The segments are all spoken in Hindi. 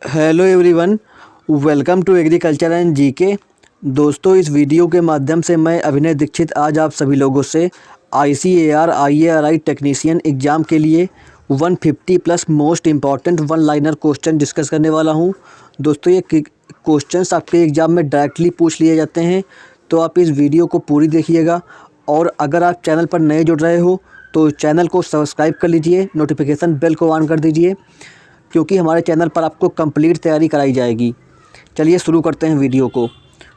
Hello everyone, welcome to agriculture and GK. दोस्तों, इस वीडियो के माध्यम से मैं अभिनय दीक्षित आज आप सभी लोगों से ICAR IARI टेक्नीशियन एग्ज़ाम के लिए 150 plus most important one liner question discuss करने वाला हूं। दोस्तों, ये क्वेश्चंस आपके एग्ज़ाम में डायरेक्टली पूछ लिए जाते हैं, तो आप इस वीडियो को पूरी देखिएगा। और अगर आप चैनल पर नए जुड़ रहे हो तो चैनल को सब्सक्राइब कर लीजिए, नोटिफिकेशन बेल को ऑन कर दीजिए, क्योंकि हमारे चैनल पर आपको कंप्लीट तैयारी कराई जाएगी। चलिए शुरू करते हैं वीडियो को।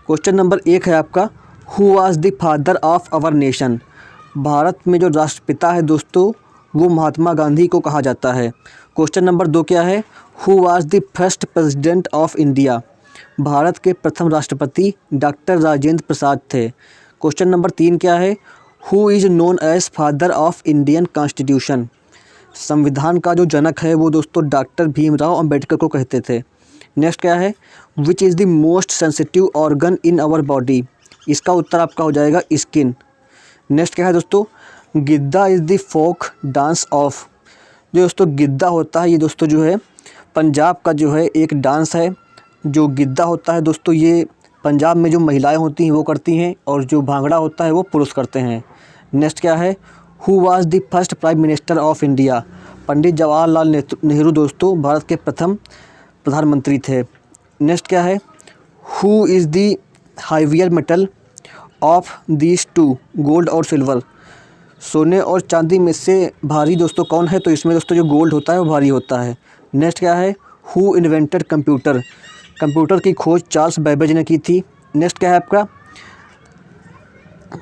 क्वेश्चन नंबर 1 है आपका, who was the father of our nation. Bharat में जो राष्ट्रपिता है दोस्तों, वो महात्मा गांधी को कहा जाता है। क्वेश्चन नंबर 2 क्या है, who was the first president of India. Bharat के प्रथम राष्ट्रपति डॉक्टर राजेंद्र प्रसाद थे। क्वेश्चन नंबर 3 क्या है, who is known as father of Indian constitution. संविधान का जो जनक है वो दोस्तों डॉक्टर भीमराव अंबेडकर को कहते थे। नेक्स्ट क्या है, which is the most sensitive organ in our body. इसका उत्तर आपका हो जाएगा स्किन। नेक्स्ट क्या है दोस्तों, Giddha is the folk dance of. जो दोस्तों गिद्दा होता है, ये दोस्तों जो है पंजाब का जो है एक डांस है। जो गिद्दा होता है दोस्तों, ये पंजाब में जो महिलाएं होती हैं वो करती हैं, और जो भांगड़ा होता है वो पुरुष करते हैं। नेक्स्ट क्या है, who was the first prime minister of India. Pandit Jawaharlal Nehru दोस्तों भारत के प्रथम प्रधानमंत्री थे। नेक्स्ट क्या है, who is the heavier metal of these two, gold और सिल्वर। सोने और चांदी में से भारी दोस्तों कौन है, तो इसमें दोस्तों जो गोल्ड होता है वो भारी होता है। नेक्स्ट क्या है, हु इन्वेंटेड कंप्यूटर। कंप्यूटर की खोज चार्ल्स बेबेज ने की थी। नेक्स्ट क्या है आपका,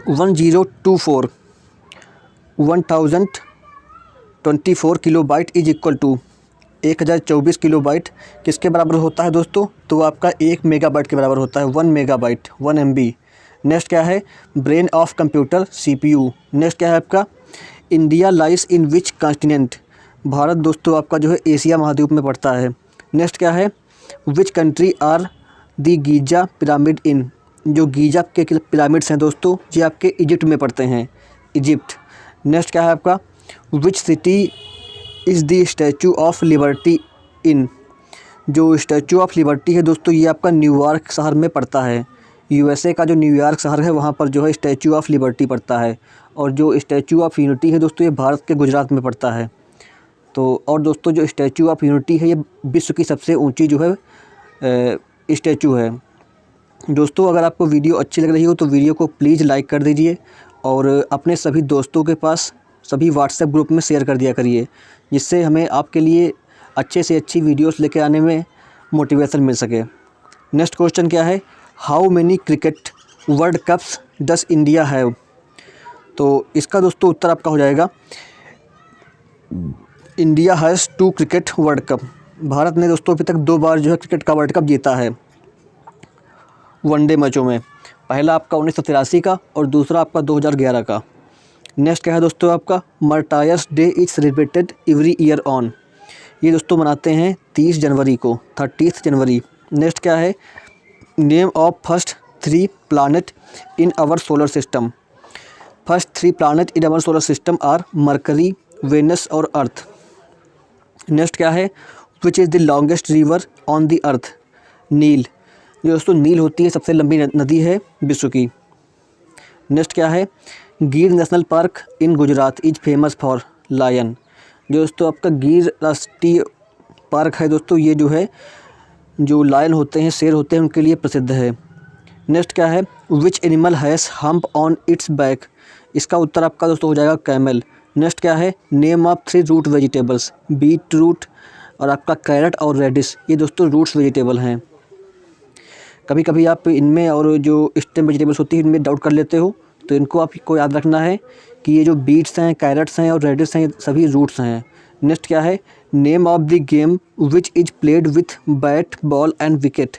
1024 kilobyte is equal to 1024 kilobyte किसके बराबर होता है दोस्तों, तो वो आपका 1 मेगाबाइट के बराबर होता है, 1 मेगाबाइट 1 MB। नेक्स्ट क्या है, brain of computer CPU। Next क्या है आपका, India lies in which continent. Bharat दोस्तों आपका जो है एशिया महाद्वीप में पड़ता है। नेक्स्ट क्या है, which country are the Giza pyramid इन। जो गीजा के पिरामिड्स हैं दोस्तों, ये आपके इजिप्ट में पड़ते हैं, इजिप्ट। नेक्स्ट क्या है आपका, which city is the statue of liberty in. जो स्टैचू ऑफ लिबर्टी है दोस्तों, ये आपका न्यूयॉर्क शहर में पड़ता है। USA का जो न्यूयॉर्क शहर है वहाँ पर जो है स्टैचू ऑफ लिबर्टी पड़ता है। और जो स्टैचू ऑफ यूनिटी है दोस्तों, ये भारत के गुजरात में पड़ता है। तो और दोस्तों जो स्टैचू ऑफ यूनिटी है, ये विश्व की सबसे ऊंची जो है स्टैचू है। दोस्तों, अगर आपको वीडियो अच्छी लग रही हो तो वीडियो को प्लीज़ लाइक कर दीजिए, और अपने सभी दोस्तों के पास सभी व्हाट्सएप ग्रुप में शेयर कर दिया करिए, जिससे हमें आपके लिए अच्छे से अच्छी वीडियोस लेके आने में मोटिवेशन मिल सके। नेक्स्ट क्वेश्चन क्या है, how many cricket world cups does India have. तो इसका दोस्तों उत्तर आपका हो जाएगा, India has 2 cricket world cup. Bharat ने दोस्तों अभी तक 2 बार जो है क्रिकेट का वर्ल्ड कप जीता है वनडे मैचों में। पहला आपका 1983 का और दूसरा आपका 2011 का। नेक्स्ट क्या है दोस्तों आपका, martyrs day is celebrated every year on. ये दोस्तों मनाते हैं 30 जनवरी को, 30 जनवरी। नेक्स्ट क्या है, name of first 3 planet in our solar system. First 3 planet in our solar system are Mercury, Venus और अर्थ। नेक्स्ट क्या है, which is the longest river on the Earth. Nile. जो दोस्तों नील होती है सबसे लंबी नदी है विश्व की। नेक्स्ट क्या है, Gir national park in Gujarat is famous for lion. जो दोस्तों आपका गिर राष्ट्रीय पार्क है दोस्तों, ये जो है जो लायन होते हैं, शेर होते हैं, उनके लिए प्रसिद्ध है। नेक्स्ट क्या है, which animal has hump on it's back. इसका उत्तर आपका दोस्तों हो जाएगा कैमल। नेक्स्ट क्या है, name of 3 root vegetables. Beet root और आपका कैरेट और रेडिश, ये दोस्तों रूट्स वेजिटेबल हैं। कभी कभी आप इनमें और जो स्टेम वेजिटेबल्स होती है इनमें डाउट कर लेते हो, तो इनको आपको याद रखना है कि ये जो बीट्स हैं, कैरेट्स हैं और रेडिश हैं, ये सभी रूट्स हैं। नेक्स्ट क्या है, name of the game which is played with bat ball and wicket.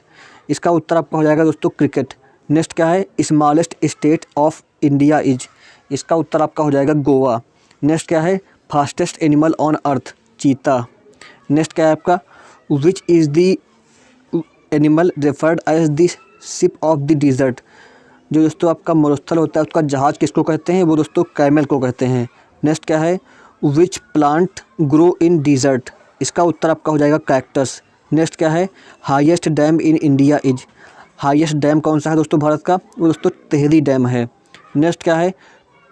इसका उत्तर आपका हो जाएगा दोस्तों क्रिकेट। नेक्स्ट क्या है, smallest state of India is. इसका उत्तर आपका हो जाएगा गोवा। नेक्स्ट क्या है, फास्टेस्ट एनिमल ऑन अर्थ, चीता। नेक्स्ट क्या है आपका, which is the animal referred as the ship of the desert. जो दोस्तों आपका मरुस्थल होता है उसका जहाज़ किसको कहते हैं, वो दोस्तों कैमल को कहते हैं। नेक्स्ट क्या है, which plant grow in desert. इसका उत्तर आपका हो जाएगा कैक्टस। नेक्स्ट क्या है, highest dam in India is, highest dam कौन सा है दोस्तों भारत का, वो दोस्तों टिहरी डैम है। नेक्स्ट क्या है,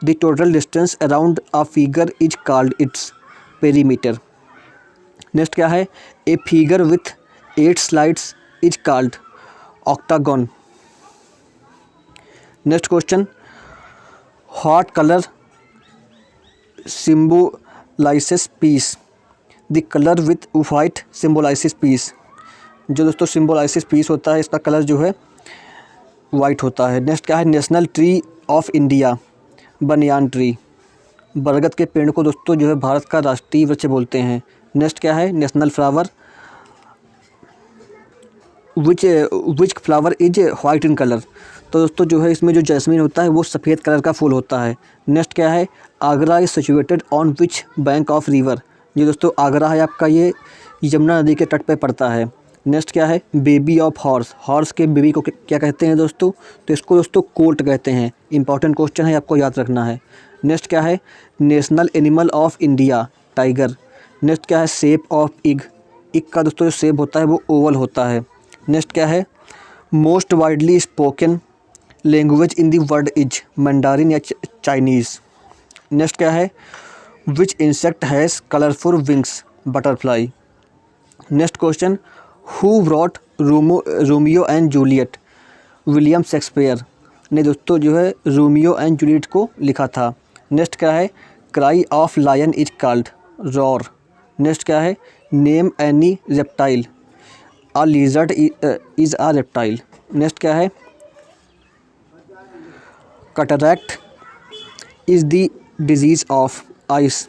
the total distance around a figure is called its perimeter. Next क्या है, a figure with 8 slides is called octagon. Next question, what colour symbolises peace, the colour with white symbolises peace, जो दोस्तों सिम्बोलाइसिस पीस होता है इसका कलर जो है वाइट होता है। नेक्स्ट क्या है, national tree of India, banyan tree, बरगद के पेड़ को दोस्तों जो है भारत का राष्ट्रीय वृक्ष बोलते हैं। नेक्स्ट क्या है, national flower, which flower is white in colour, तो दोस्तों जो है इसमें जो जैस्मीन होता है वो सफ़ेद कलर का फूल होता है। नेक्स्ट क्या है, Agra is situated on which bank of river, ये दोस्तों आगरा है आपका ये यमुना नदी के तट पे पड़ता है। नेक्स्ट क्या है, बेबी ऑफ हॉर्स, हॉर्स के बेबी को क्या कहते हैं दोस्तों, तो इसको दोस्तों कोल्ट कहते हैं। इंपॉर्टेंट क्वेश्चन है, आपको याद रखना है। नेक्स्ट क्या है, national animal of India, tiger. Next क्या है, शेप ऑफ इग, इग का दोस्तों जो शेप होता है वो ओवल होता है। नेक्स्ट क्या है, most widely spoken language in the world is, mandarin या चाइनीज़। नेक्स्ट क्या है, विच insect has colourful wings, butterfly. Next question, who brought Romeo and Juliet, William Shakespeare ने दोस्तों जो है रोमियो एंड जूलियट को लिखा था। नेक्स्ट क्या है, cry of lion is called roar. Next क्या है, name any reptile, a lizard is a reptile. Next क्या है, cataract is the disease of eyes.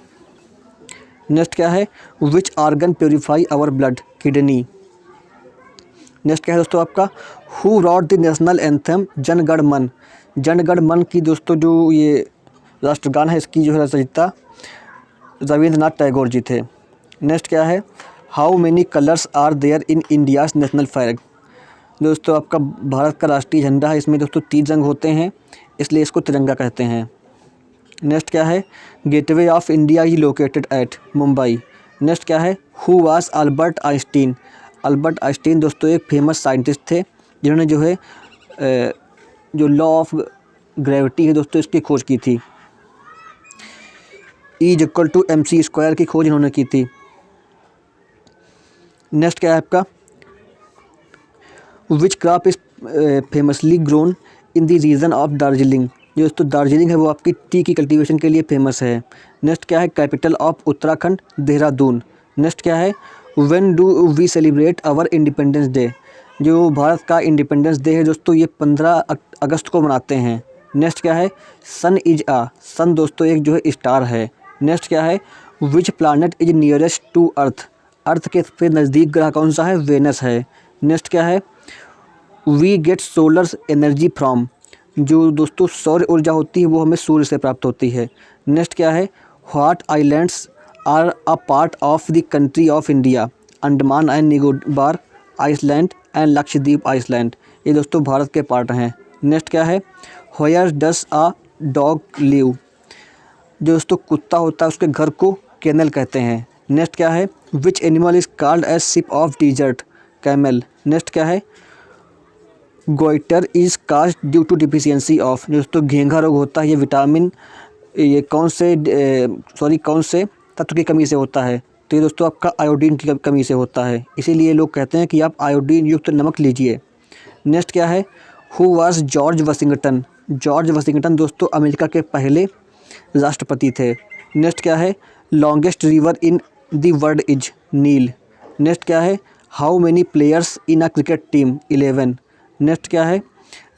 Next क्या है, which organ purify our blood, kidney. Next क्या है दोस्तों आपका, who wrote the national anthem Jana Gana मन, जन गण मन की दोस्तों जो ये राष्ट्रगान है इसकी जो है रचयिता रविंद्रनाथ टैगोर जी थे। नेक्स्ट क्या है, how many colours are there in India's national flag, दोस्तों आपका भारत का राष्ट्रीय झंडा है इसमें दोस्तों 3 रंग होते हैं इसलिए इसको तिरंगा कहते हैं। नेक्स्ट क्या है, gateway of India is located at Mumbai. Next क्या है, who was Albert Einstein, Albert Einstein दोस्तों एक फेमस साइंटिस्ट थे जिन्होंने जो है जो लॉ ऑफ ग्रेविटी है दोस्तों इसकी खोज की थी। E=mc² की खोज इन्होंने की थी। नेक्स्ट क्या है आपका, which crop is famously grown in the region of Darjeeling, जो दोस्तों दार्जिलिंग है वो आपकी टी की कल्टीवेशन के लिए फेमस है। नेक्स्ट क्या है, capital of Uttarakhand Dehradun. Next क्या है, when do we celebrate our independence day, जो भारत का इंडिपेंडेंस डे है दोस्तों ये 15 अगस्त को मनाते हैं। नेक्स्ट क्या है, सन इज आ, सन दोस्तों एक जो है स्टार है। नेक्स्ट क्या है, which planet is nearest to Earth, Earth के सबसे नज़दीक ग्रह कौन सा है, वेनस है। नेक्स्ट क्या है, we get solar energy from, जो दोस्तों सौर ऊर्जा होती है वो हमें सूर्य से प्राप्त होती है। नेक्स्ट क्या है, what islands are a part of the country of India, Andaman and Nicobar island and Lakshadweep island, ये दोस्तों भारत के पार्ट हैं। नेक्स्ट क्या है, where does a dog live, जो दोस्तों कुत्ता होता है उसके घर को केनल कहते हैं। नेक्स्ट क्या है, which animal is called as ship of desert, camel. Next क्या है, goitre is caused due to deficiency of, जो दोस्तों घेंघा रोग होता है ये विटामिन ये कौन से तत्व की कमी से होता है, तो ये दोस्तों आपका आयोडीन की कमी से होता है, इसीलिए लोग कहते हैं कि आप आयोडीन युक्त नमक लीजिए। नेक्स्ट क्या है, who was George Washington, George Washington दोस्तों अमेरिका के पहले राष्ट्रपति थे। नेक्स्ट क्या है, longest river in the world is Nile. Next क्या है, how many players in a cricket team, 11। Next क्या है,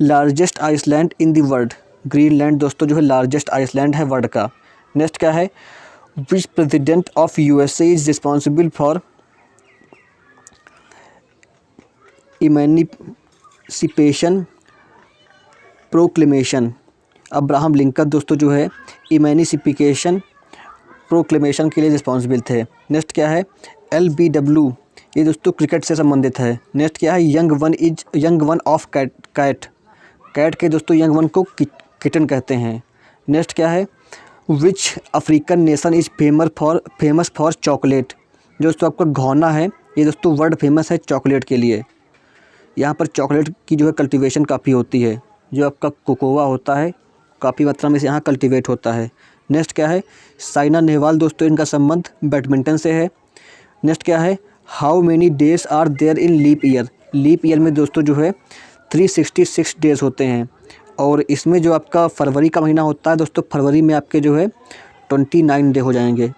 largest island in the world, Greenland दोस्तों जो है लार्जेस्ट आइसलैंड है वर्ल्ड का। नेक्स्ट क्या है, which president of USA is responsible for emancipation proclamation, Abraham Lincoln दोस्तों जो है इमेनिसिपिकेशन प्रोक्लेमेशन के लिए रिस्पॉन्सिबल थे। नेक्स्ट क्या है, LBW, ये दोस्तों क्रिकेट से संबंधित है। नेक्स्ट क्या है, young one of cat, cat के दोस्तों यंग वन को किटन कहते हैं। नेक्स्ट क्या है, which African nation is famous for chocolate, जो दोस्तों आपका घोना है ये दोस्तों वर्ल्ड फेमस है चॉकलेट के लिए। यहाँ पर चॉकलेट की जो है कल्टीवेशन काफ़ी होती है। जो आपका कोकोआ होता है काफ़ी मात्रा में से यहाँ कल्टीवेट होता है। नेक्स्ट क्या है, साइना नेहवाल दोस्तों, इनका संबंध बैडमिंटन से है। नेक्स्ट क्या है, how many days are there in leap year. Leap year में दोस्तों जो है 366 डेज होते हैं, और इसमें जो आपका फरवरी का महीना होता है दोस्तों, फरवरी में आपके जो है 29 डे हो जाएंगे।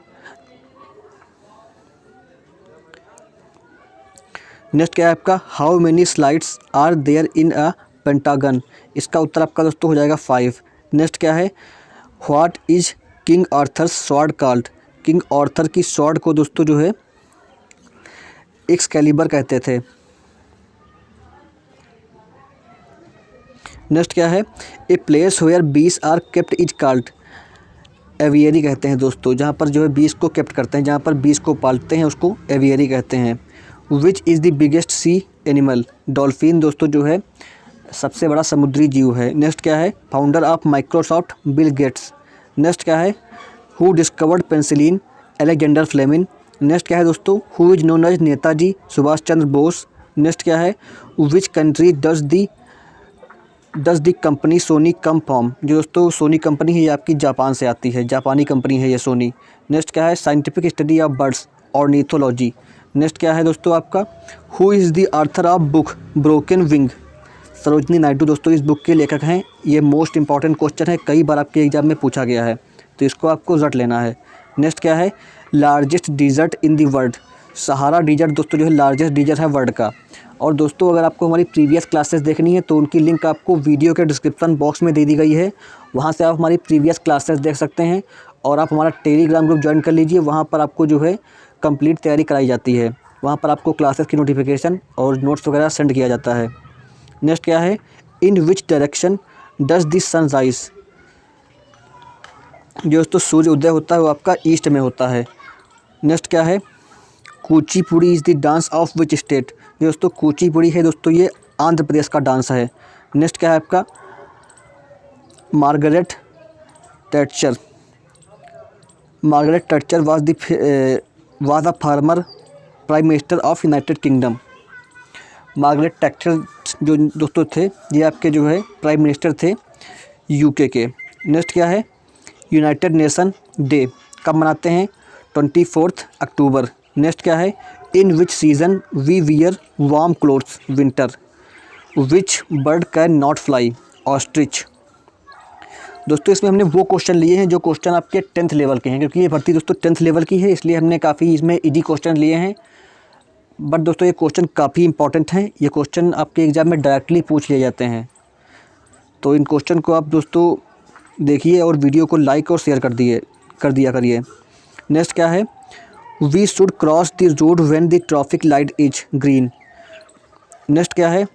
नेक्स्ट क्या है आपका, how many sides are there in a pentagon. इसका उत्तर आपका दोस्तों हो जाएगा 5। नेक्स्ट क्या है, what is king Arthur sword called. King Arthur की स्वॉर्ड को दोस्तों जो है एक्सकैलिबर कहते थे। नेक्स्ट क्या है, a place where bees are kept is called. Aviary कहते हैं दोस्तों, जहाँ पर जो है बीस को केप्ट करते हैं, जहाँ पर बीस को पालते हैं उसको एवियरी कहते हैं। Which is the biggest sea animal. Dolphin दोस्तों जो है सबसे बड़ा समुद्री जीव है। नेक्स्ट क्या है, founder of Microsoft Bill Gates. Next क्या है, who discovered penicillin. Alexander Fleming. Next क्या है दोस्तों, who is known as Netaji Subhash Chandra Bose. Next क्या है, which country does the company Sony come from. जो दोस्तों सोनी कंपनी है ये आपकी जापान से आती है, जापानी कंपनी है ये सोनी। नेक्स्ट क्या है, scientific study of birds ornithology. Next क्या है दोस्तों आपका, who is the Arthur of book broken wing. Sarojini Naidu दोस्तों इस बुक के लेखक हैं। ये मोस्ट इंपॉर्टेंट क्वेश्चन है, कई बार आपके एग्जाम में पूछा गया है, तो इसको आपको रट लेना है। नेक्स्ट क्या है, largest desert in the world. Sahara desert दोस्तों जो है लार्जेस्ट डिजर्ट है वर्ल्ड का। और दोस्तों अगर आपको हमारी प्रीवियस क्लासेस देखनी है तो उनकी लिंक आपको वीडियो के डिस्क्रिप्शन बॉक्स में दे दी गई है, वहाँ से आप हमारी प्रीवियस क्लासेस देख सकते हैं। और आप हमारा टेलीग्राम ग्रुप ज्वाइन कर लीजिए, वहाँ पर आपको जो है कंप्लीट तैयारी कराई जाती है। वहाँ पर आपको क्लासेस की नोटिफिकेशन और नोट्स वगैरह सेंड किया जाता है। नेक्स्ट क्या है, in which direction does this sun rise. जो दोस्तों सूर्य उदय होता है वो आपका ईस्ट में होता है। नेक्स्ट क्या है, Kuchipudi is the dance of which state. जो दोस्तों कुचिपुड़ी है दोस्तों ये आंध्र प्रदेश का डांस है। नेक्स्ट क्या है आपका, Margaret Thatcher. Margaret Thatcher was the former prime minister of United Kingdom. Margaret Thatcher जो दोस्तों थे ये आपके जो है प्राइम मिनिस्टर थे यूके के। नेक्स्ट क्या है, यूनाइटेड नेशन डे कब मनाते हैं, 24 अक्टूबर। नेक्स्ट क्या है, in which season we wear warm clothes winter. Which bird can not fly, ostrich. दोस्तों इसमें हमने वो क्वेश्चन लिए हैं जो क्वेश्चन आपके 10th लेवल के हैं, क्योंकि ये भर्ती दोस्तों 10th लेवल की है, इसलिए हमने काफ़ी इसमें इजी क्वेश्चन लिए हैं। बट दोस्तों ये क्वेश्चन काफ़ी इंपॉर्टेंट हैं, ये क्वेश्चन आपके एग्ज़ाम में डायरेक्टली पूछ लिए जाते हैं। तो इन क्वेश्चन को आप दोस्तों देखिए और वीडियो को लाइक और शेयर कर दिया करिए। नेक्स्ट क्या है, we should cross the road when the traffic light is green. Next क्या है,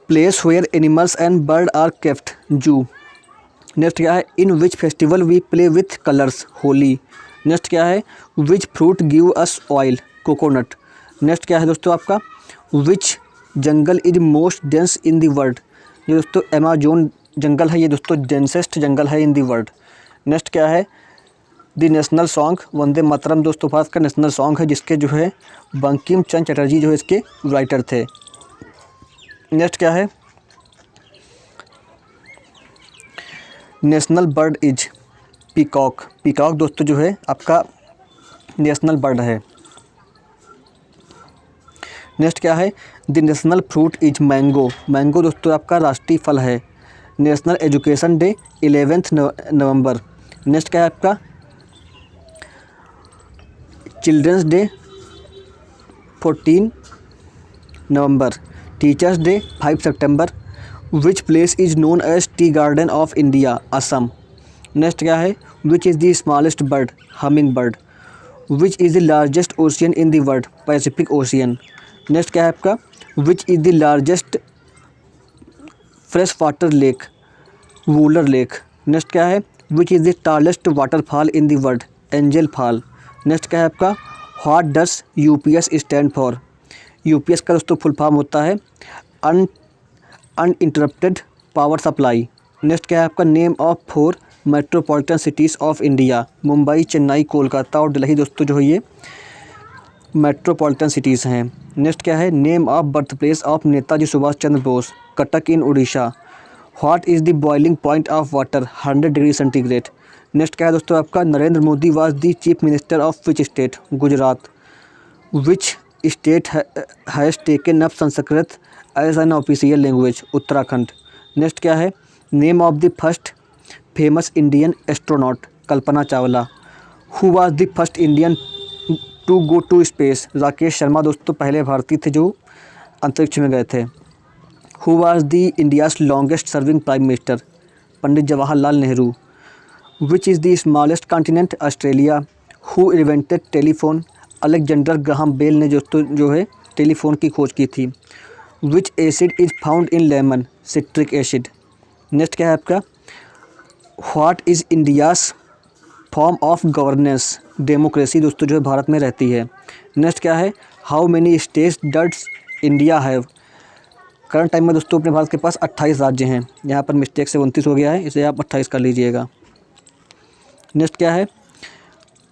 place where animals and bird are kept, zoo. Next क्या है, in which festival we play with colours, Holi. Next क्या है, which fruit give us oil, coconut. Next क्या है दोस्तों आपका, which jungle is most dense in the world. ये दोस्तों अमेज़न जंगल है, ये दोस्तों डेंसेस्ट जंगल है इन दी वर्ल्ड। नेक्स्ट क्या है, the national song Vande Mataram दोस्तों भारत का नेशनल सॉन्ग है, जिसके जो है बंकिम चंद्र चटर्जी जो है इसके राइटर थे। नेक्स्ट क्या है, national bird is peacock. Peacock दोस्तों जो है आपका नेशनल बर्ड है। नेक्स्ट क्या है, the national fruit is mango. Mango दोस्तों आपका राष्ट्रीय फल है। National education day 11 November. Next क्या है आपका, children's day 14 November. Teachers day 5 September. Which place is known as tea garden of India, Assam. Next क्या है, which is the smallest bird, humming bird. Which is the largest ocean in the world, Pacific ocean. Next क्या है आपका, which is the largest fresh water lake, Wular lake. Next क्या है, which is the tallest waterfall in the world, angel fall. Next क्या है आपका, what does UPS stand for. UPS का दोस्तों फुल फॉर्म होता है अनइंटरप्टेड पावर सप्लाई। नेक्स्ट क्या है आपका, name of 4 metropolitan cities of India, Mumbai, Chennai, Kolkata और दिल्ली दोस्तों जो है ये मेट्रोपॉलिटन सिटीज़ हैं। नेक्स्ट क्या है, name of birth place of Netaji Subhash Chandra Bose, Cuttack in Orissa. What is the boiling point of water, 100 degree centigrade. Next क्या है दोस्तों आपका, Narendra Modi was the chief minister of which state, Gujarat. Which state has taken up Sanskrit as an official language, Uttarakhand. Next क्या है, name of the first famous Indian astronaut, Kalpana Chawla. Who was the first Indian to go to space, Rakesh Sharma दोस्तों पहले भारतीय थे जो अंतरिक्ष में गए थे। Who was the India's longest serving prime minister, Pandit Jawaharlal Nehru. Which is the smallest continent, Australia. Who invented telephone, Alexander Graham Bell ने जो है टेलीफोन की खोज की थी। Which acid is found in lemon, citric acid. Next क्या है आपका, what is India's form of governance, democracy दोस्तों जो है भारत में रहती है। नेक्स्ट क्या है, how many states does India have. Current time में दोस्तों अपने भारत के पास 28 राज्य हैं। यहाँ पर मिस्टेक से 29 हो गया है, इसे आप 28 कर लीजिएगा। नेक्स्ट क्या है,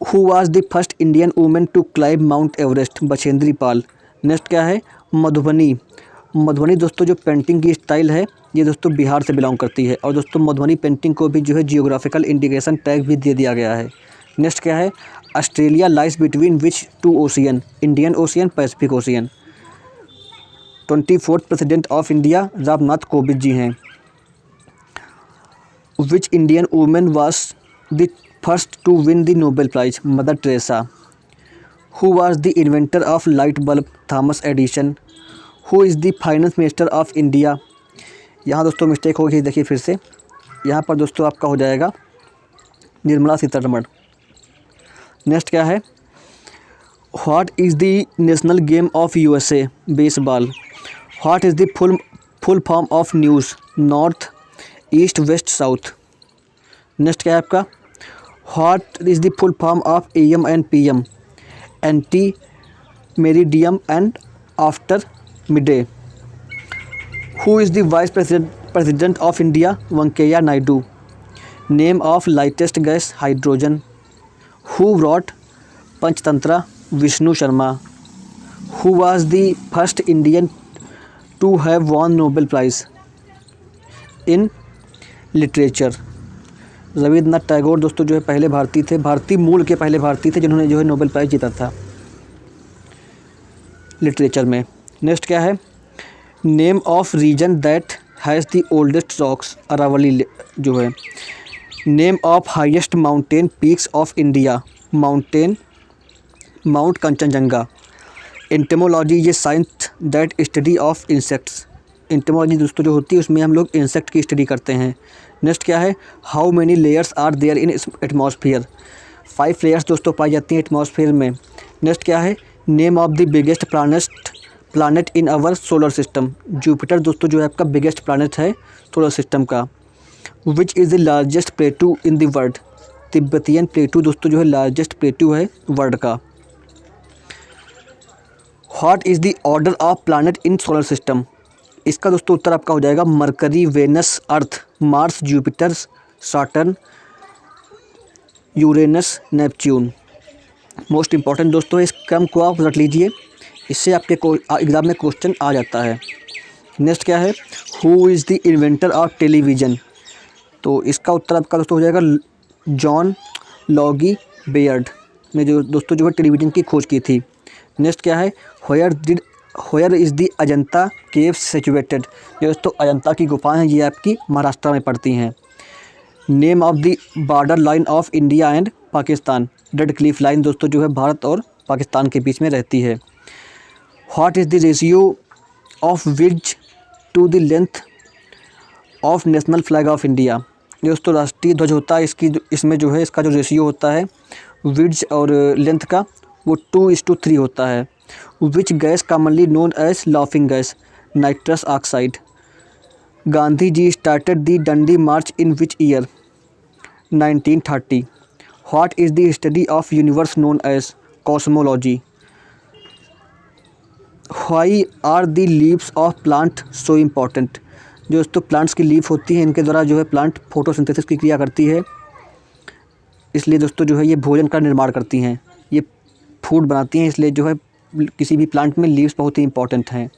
who was the first Indian women to climb Mount Everest, Bachendri Pal. Next क्या है, मधुबनी। मधुबनी दोस्तों जो पेंटिंग की स्टाइल है ये दोस्तों बिहार से बिलोंग करती है और दोस्तों मधुबनी पेंटिंग को भी जो है जियोग्राफिकल इंडिकेशन टैग भी दे दिया गया है। नेक्स्ट क्या है, Australia lies between which two ocean, Indian ocean, Pacific ocean. 24th president of India Ramnath Kovind ji हैं। Which Indian women was the first to win the Nobel prize, Mother Teresa. Who was the inventor of light bulb, Thomas Edison. Who is the finance minister of India. यहाँ दोस्तों मिस्टेक होगी, देखिए फिर से यहाँ पर दोस्तों आपका हो जाएगा निर्मला सीतारमण। नेक्स्ट क्या है, what is the national game of USA, baseball. What is the full form of news, north east west south. Next क्या है आपका, what is the full form of AM and PM, ante meridiem and after midday. Who is the vice president of India, Venkaiah Naidu. Name of lightest gas, hydrogen. Who brought Panchatantra, Vishnu Sharma. Who was the first Indian to have won Nobel price in literature, Rabindranath Tagore दोस्तों जो है पहले भारतीय थे, भारतीय मूल के पहले भारतीय थे जिन्होंने जो है नोबेल प्राइज़ जीता था लिटरेचर में। नेक्स्ट क्या है, name of region that has the oldest rocks, Aravali जो है। Name of highest mountain peaks of India, mount Kanchenjunga. Entomology ये science that study of insects, entomology दोस्तों जो होती है उसमें हम लोग इंसेक्ट की स्टडी करते हैं। नेक्स्ट क्या है, how many layers are there in atmosphere, 5 layers दोस्तों पाई जाती हैं एटमॉस्फेयर में। नेक्स्ट क्या है, name of the biggest planet in our solar system, Jupiter दोस्तों जो है आपका बिगेस्ट प्लानट है सोलर सिस्टम का। Which is the largest plateau in the world, Tibetan plateau दोस्तों जो है लार्जेस्ट प्लेटू है वर्ल्ड का। What is the order of planet in solar system, इसका दोस्तों उत्तर आपका हो जाएगा Mercury, Venus, Earth, Mars, Jupiter, Saturn, Uranus, Neptune. Most important दोस्तों इस क्रम को आप रख लीजिए, इससे आपके एग्ज़ाम में क्वेश्चन आ जाता है। नेक्स्ट क्या है, who is the inventor of television, तो इसका उत्तर आपका दोस्तों हो जाएगा जॉन लॉगी बेयर्ड ने जो दोस्तों जो है टेलीविज़न की खोज की थी। नेक्स्ट क्या है, where is the Ajanta caves situated, ये दोस्तों अजंता की गुफाएं हैं, ये आपकी महाराष्ट्र में पड़ती हैं। Name of the border line of India and Pakistan, red Cliff line दोस्तों जो है भारत और पाकिस्तान के बीच में रहती है। What is the ratio of width to the length of national flag of India, ये दोस्तों राष्ट्रीय ध्वज होता है इसमें जो है इसका जो रेशियो होता है विड्थ और लेंथ का वो 2:3 होता है। Which gas commonly known as laughing gas, nitrous oxide. Gandhi ji started the Dandi march in which year, 1930। What is the study of universe known as cosmology. Why are the leaves of plant so important, जो दोस्तों प्लांट्स की लीफ होती है इनके द्वारा जो है प्लांट फोटोसिंथेसिस की क्रिया करती है, इसलिए दोस्तों जो है ये भोजन का निर्माण करती हैं, ये फूड बनाती हैं, इसलिए जो है किसी भी प्लांट में लीव्स बहुत ही इंपॉर्टेंट हैं।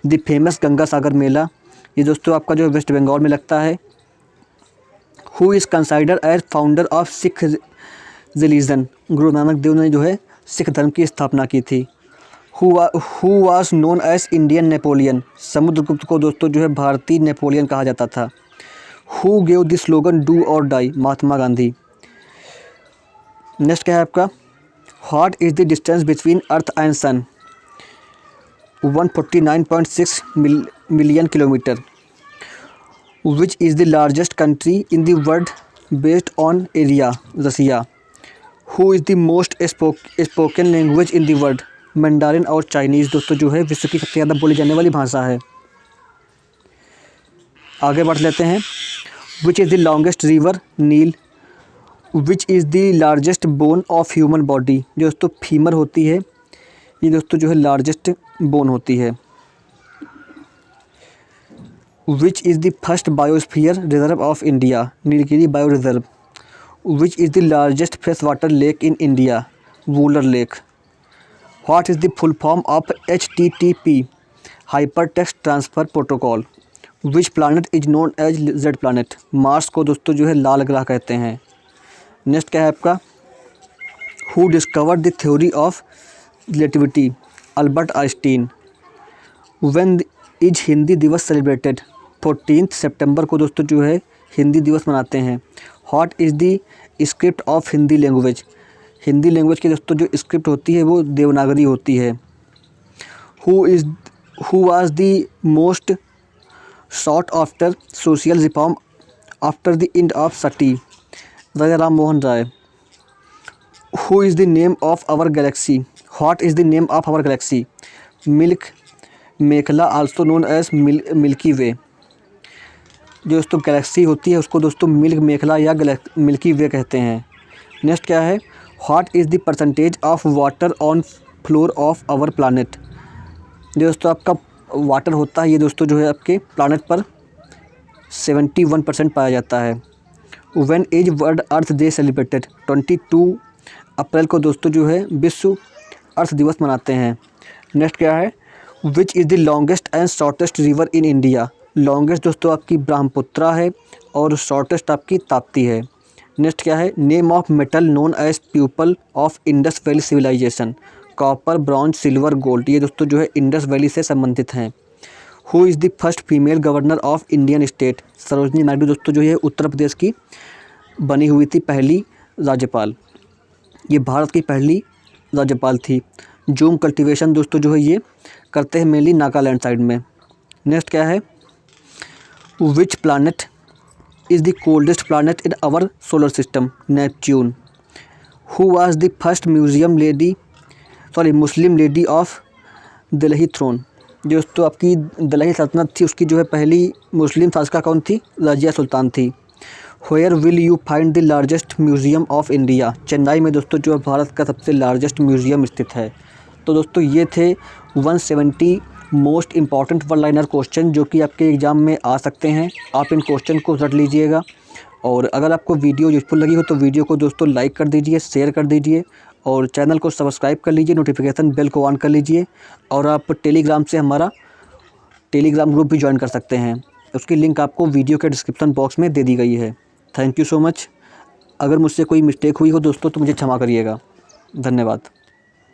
द फेमस गंगा सागर मेला, ये दोस्तों आपका जो वेस्ट बंगाल में लगता है। Who is consider as founder of Sikh religion, Guru Nanak देव ने जो है सिख धर्म की स्थापना की थी। Who was known as Indian Napoleon, Samudragupta को दोस्तों जो है भारतीय नेपोलियन कहा जाता था। Who gave the slogan do or die, Mahatma Gandhi. Next क्या है आपका, what is the distance between earth and sun, 149.6 million kilometre. Which is the largest country in the world based on area, Russia. Who is the most spoken language in the world, Mandarin और चाइनीज़ दोस्तों जो है विश्व की सबसे ज़्यादा बोली जाने वाली भाषा है। आगे बढ़ लेते हैं। Which is the longest river, नील। Which is the largest bone of human body, जो दोस्तों फीमर होती है, ये दोस्तों जो है लार्जेस्ट बोन होती है। Which is the first biosphere reserve of India, Nilgiri bio reserve. Which is the largest fresh water lake in India, Wular lake. What is the full form of HTTP, hyper text transfer protocol. Which planet is known as red planet, Mars को दोस्तों जो है लाल ग्रह कहते हैं। नेक्स्ट क्या है आपका, who discovered the theory of relativity, Albert Einstein. When is Hindi दिवस सेलिब्रेटेड, 14 सितंबर को दोस्तों जो है हिंदी दिवस मनाते हैं। What is the script of Hindi language, Hindi language की दोस्तों जो स्क्रिप्ट होती है वो देवनागरी होती है। Who was the most sought after social reform after the end of sati, Raja Ram Mohan Roy. Who is the name of our galaxy, what is the name of our galaxy, milk मेखला also known as milky way. जो दोस्तों गैलेक्सी होती है उसको दोस्तों मिल्क मेखला या मिल्की वे कहते हैं। नेक्स्ट क्या है, what is the percentage of water on floor of our planet, जो दोस्तों आपका वाटर होता है ये दोस्तों जो है आपके प्लानट पर 71% पाया जाता है। When is world earth day celebrated, 22 अप्रैल को दोस्तों जो है विश्व अर्थ दिवस मनाते हैं। नेक्स्ट क्या है, which is the longest and shortest river in India, longest दोस्तों आपकी ब्रह्मपुत्रा है और शॉर्टेस्ट आपकी ताप्ती है। नेक्स्ट क्या है, name of metal known as people of Indus valley civilisation, copper bronze silver gold, ये दोस्तों जो है इंडस वैली से संबंधित हैं। Who is the first female governor of Indian state, Sarojini Naidu दोस्तों जो है उत्तर प्रदेश की बनी हुई थी पहली राज्यपाल, ये भारत की पहली राज्यपाल थी। जूम कल्टीवेशन दोस्तों जो है ये करते हैं मेनली नागालैंड साइड में। नेक्स्ट क्या है, which planet is the coldest planet in our solar system, Neptune. Who was the first Muslim lady of Delhi throne, जो दोस्तों आपकी दिल्ली सल्तनत थी उसकी जो है पहली मुस्लिम शासका कौन थी, रजिया सुल्तान थी। Where will you find the largest museum of India, Chennai में दोस्तों जो भारत का सबसे लार्जेस्ट म्यूज़ियम स्थित है। तो दोस्तों ये थे 170 most important one liner question जो कि आपके एग्ज़ाम में आ सकते हैं। आप इन क्वेश्चन को रट लीजिएगा और अगर आपको वीडियो यूज़फुल लगी हो तो वीडियो को दोस्तों लाइक कर दीजिए, शेयर कर दीजिए और चैनल को सब्सक्राइब कर लीजिए, नोटिफिकेशन बेल को ऑन कर लीजिए और आप टेलीग्राम से हमारा टेलीग्राम ग्रुप भी ज्वाइन कर सकते हैं। उसकी लिंक आपको वीडियो के डिस्क्रिप्शन बॉक्स में दे दी गई है। Thank you so much. अगर मुझसे कोई मिस्टेक हुई हो दोस्तों तो मुझे क्षमा करिएगा। धन्यवाद।